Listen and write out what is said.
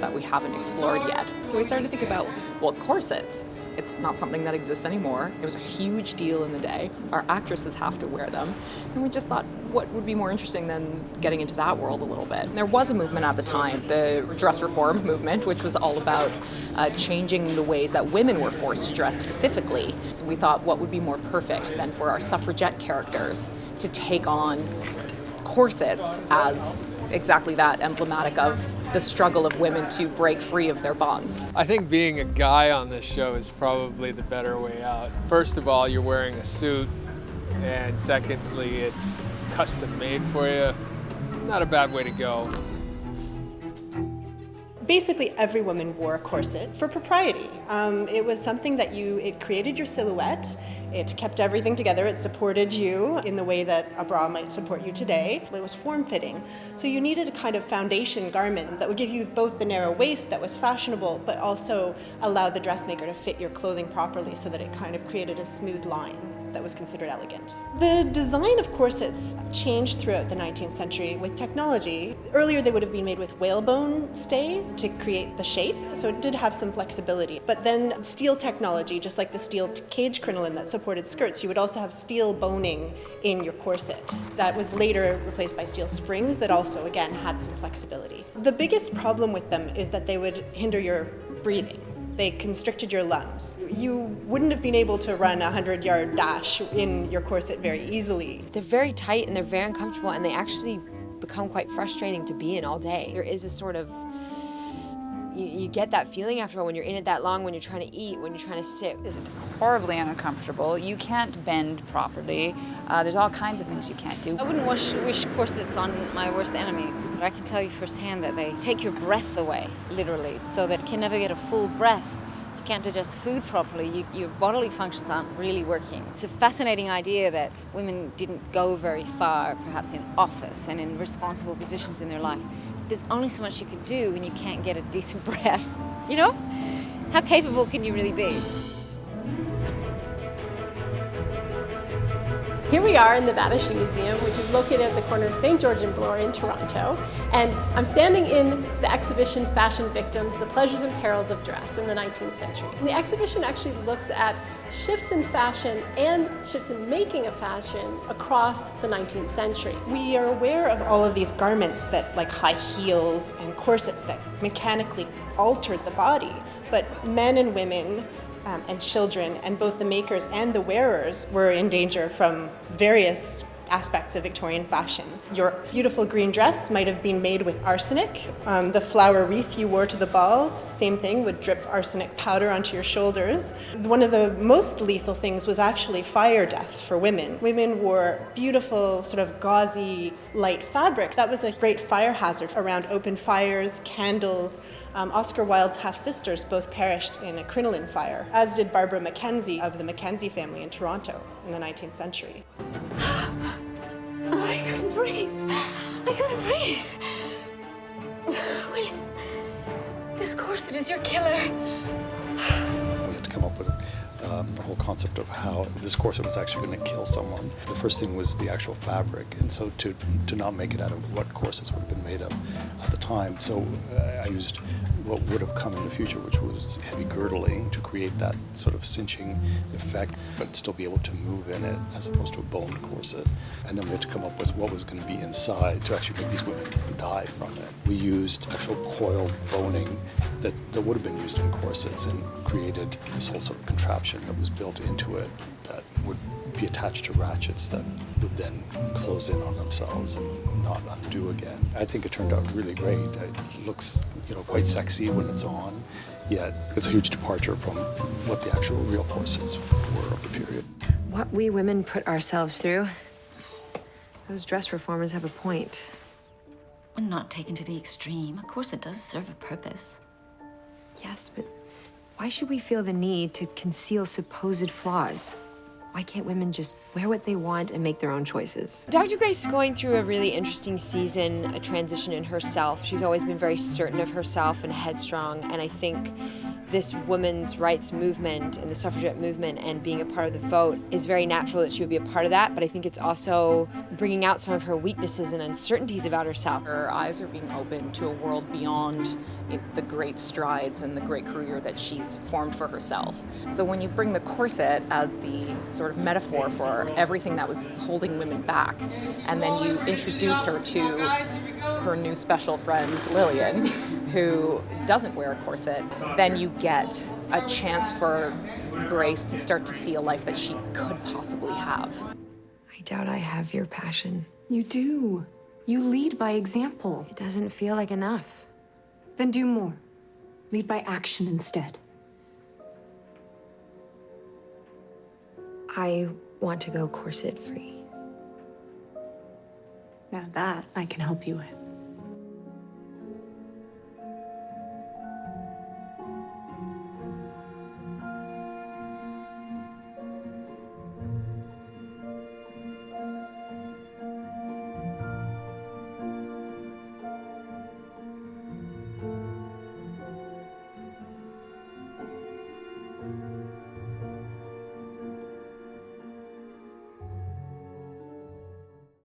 that we haven't explored yet. So we started to think about, well, corsets. It's not something that exists anymore. It was a huge deal in the day. Our actresses have to wear them. And we just thought, what would be more interesting than getting into that world a little bit? And there was a movement at the time, the dress reform movement, which was all about changing the ways that women were forced to dress specifically. So we thought, what would be more perfect than for our suffragette characters to take on corsets as exactly that, emblematic of the struggle of women to break free of their bonds. I think being a guy on this show is probably the better way out. First of all, you're wearing a suit, and secondly, it's custom made for you. Not a bad way to go. Basically, every woman wore a corset for propriety. It was something that it created your silhouette, it kept everything together, it supported you in the way that a bra might support you today. It was form-fitting. So you needed a kind of foundation garment that would give you both the narrow waist that was fashionable, but also allowed the dressmaker to fit your clothing properly so that it kind of created a smooth line that was considered elegant. The design of corsets changed throughout the 19th century with technology. Earlier they would have been made with whalebone stays to create the shape, so it did have some flexibility. But then steel technology, just like the steel cage crinoline that supported skirts, you would also have steel boning in your corset. That was later replaced by steel springs that also, again, had some flexibility. The biggest problem with them is that they would hinder your breathing. They constricted your lungs. You wouldn't have been able to run a 100-yard dash in your corset very easily. They're very tight and they're very uncomfortable, and they actually become quite frustrating to be in all day. There is a sort of, you get that feeling after all when you're in it that long, when you're trying to eat, when you're trying to sit. It's horribly uncomfortable. You can't bend properly. There's all kinds of things you can't do. I wouldn't wish corsets on my worst enemies. But I can tell you firsthand that they take your breath away, literally, so that you can never get a full breath. You can't digest food properly. Your bodily functions aren't really working. It's a fascinating idea that women didn't go very far, perhaps in office and in responsible positions in their life. There's only so much you can do when you can't get a decent breath. You know? How capable can you really be? Here we are in the Babish Museum, which is located at the corner of St. George and Bloor in Toronto. And I'm standing in the exhibition Fashion Victims, The Pleasures and Perils of Dress in the 19th Century. And the exhibition actually looks at shifts in fashion and shifts in making of fashion across the 19th century. We are aware of all of these garments that, like high heels and corsets, that mechanically altered the body. But men and women and children, and both the makers and the wearers, were in danger from various aspects of Victorian fashion. Your beautiful green dress might have been made with arsenic. The flower wreath you wore to the ball, same thing, would drip arsenic powder onto your shoulders. One of the most lethal things was actually fire death for women. Women wore beautiful, sort of gauzy, light fabrics. That was a great fire hazard around open fires, candles. Oscar Wilde's half-sisters both perished in a crinoline fire, as did Barbara Mackenzie of the Mackenzie family in Toronto in the 19th century. I couldn't breathe. I couldn't breathe. William, this corset is your killer. We had to come up with the whole concept of how this corset was actually going to kill someone. The first thing was the actual fabric, and so to not make it out of what corsets would have been made of at the time. So I used what would have come in the future, which was heavy girdling to create that sort of cinching effect, but still be able to move in it as opposed to a bone corset. And then we had to come up with what was going to be inside to actually make these women die from it. We used actual coiled boning that would have been used in corsets and created this whole sort of contraption that was built into it that would be attached to ratchets that would then close in on themselves and not undo again. I think it turned out really great. It looks, quite sexy when it's on, yet it's a huge departure from what the actual real corsets were of the period. What we women put ourselves through, those dress reformers have a point. When not taken to the extreme, a corset does serve a purpose. Yes, but why should we feel the need to conceal supposed flaws? Why Why can't women just wear what they want and make their own choices? Dr. Grace is going through a really interesting season, a transition in herself. She's always been very certain of herself and headstrong, and I think this women's rights movement and the suffragette movement and being a part of the vote is very natural that she would be a part of that, but I think it's also bringing out some of her weaknesses and uncertainties about herself. Her eyes are being opened to a world beyond the great strides and the great career that she's formed for herself. So when you bring the corset as the sort of metaphor for everything that was holding women back, and then you introduce her to her new special friend, Lillian, who doesn't wear a corset, then you get a chance for Grace to start to see a life that she could possibly have. I doubt I have your passion. You do. You lead by example. It doesn't feel like enough. Then do more. Lead by action instead. I want to go corset free. Now that I can help you with.